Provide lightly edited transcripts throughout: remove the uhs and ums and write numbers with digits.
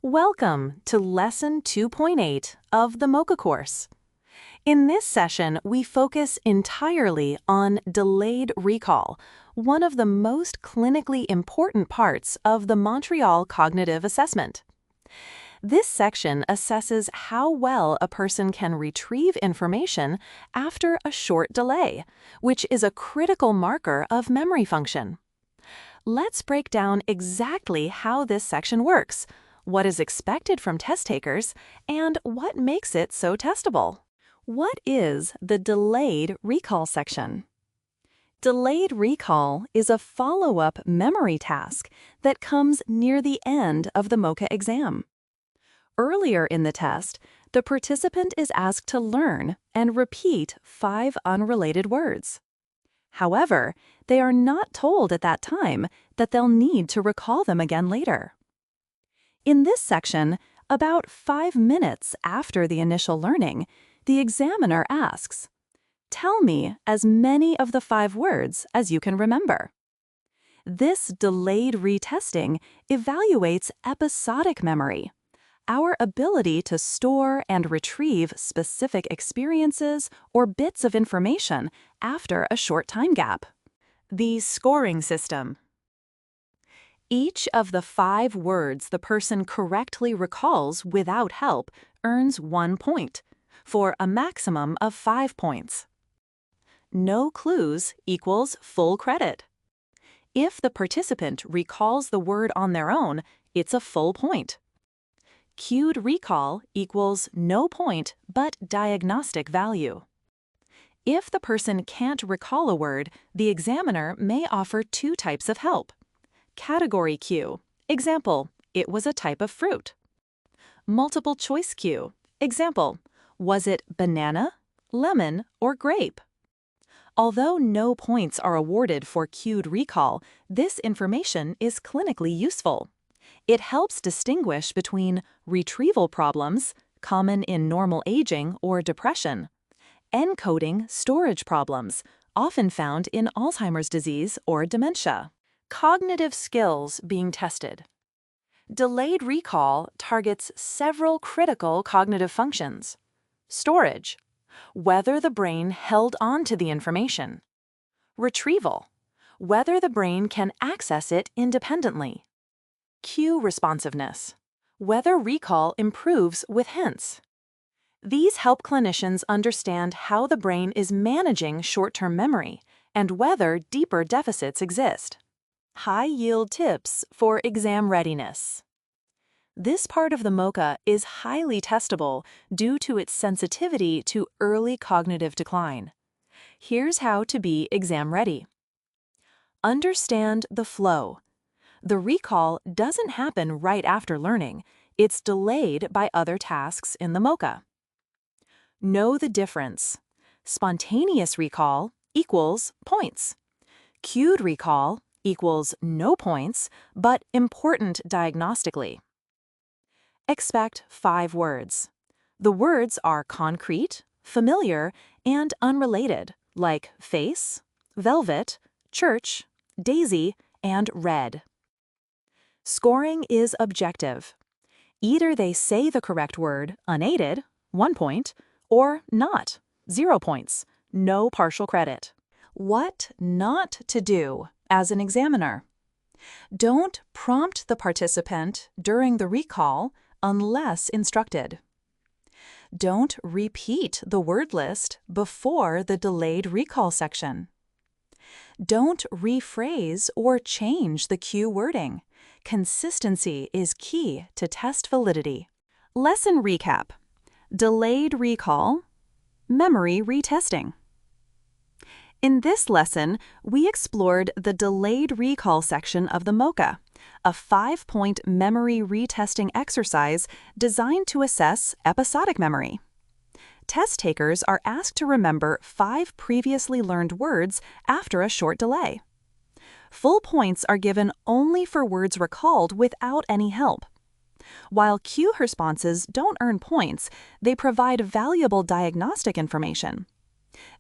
Welcome to Lesson 2.8 of the MoCA course. In this session, we focus entirely on delayed recall, one of the most clinically important parts of the Montreal cognitive assessment. This section assesses how well a person can retrieve information after a short delay, which is a critical marker of memory function. Let's break down exactly how this section works, what is expected from test takers, and what makes it so testable. What is the delayed recall section? Delayed recall is a follow-up memory task that comes near the end of the MoCA exam. Earlier in the test, the participant is asked to learn and repeat 5 unrelated words. However, they are not told at that time that they'll need to recall them again later. In this section, about 5 minutes after the initial learning, the examiner asks, "Tell me as many of the 5 words as you can remember." This delayed retesting evaluates episodic memory, our ability to store and retrieve specific experiences or bits of information after a short time gap. The scoring system. Each of the 5 words the person correctly recalls without help earns 1 point, for a maximum of 5 points. No clues equals full credit. If the participant recalls the word on their own, it's a full point. Cued recall equals no point but diagnostic value. If the person can't recall a word, the examiner may offer 2 types of help. Category cue. Example, it was a type of fruit. Multiple choice cue. Example, was it banana, lemon, or grape? Although no points are awarded for cued recall, this information is clinically useful. It helps distinguish between retrieval problems, common in normal aging or depression, encoding storage problems, often found in Alzheimer's disease or dementia. Cognitive skills being tested. Delayed recall targets several critical cognitive functions. Storage, whether the brain held on to the information. Retrieval, whether the brain can access it independently. Cue responsiveness, whether recall improves with hints. These help clinicians understand how the brain is managing short-term memory and whether deeper deficits exist. High-yield tips for exam readiness. This part of the MoCA is highly testable due to its sensitivity to early cognitive decline. Here's how to be exam ready. Understand the flow. The recall doesn't happen right after learning. It's delayed by other tasks in the MoCA. Know the difference. Spontaneous recall equals points. Cued recall equals no points, but important diagnostically. Expect 5 words. The words are concrete, familiar, and unrelated, like face, velvet, church, daisy, and red. Scoring is objective. Either they say the correct word, unaided, 1 point, or not, 0 points, no partial credit. What not to do as an examiner. Don't prompt the participant during the recall unless instructed. Don't repeat the word list before the delayed recall section. Don't rephrase or change the cue wording. Consistency is key to test validity. Lesson recap. Delayed recall, memory retesting. In this lesson, we explored the delayed recall section of the MoCA, a 5-point memory retesting exercise designed to assess episodic memory. Test takers are asked to remember 5 previously learned words after a short delay. Full points are given only for words recalled without any help. While cue responses don't earn points, they provide valuable diagnostic information.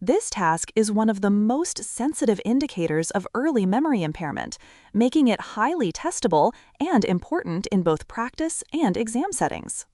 This task is one of the most sensitive indicators of early memory impairment, making it highly testable and important in both practice and exam settings.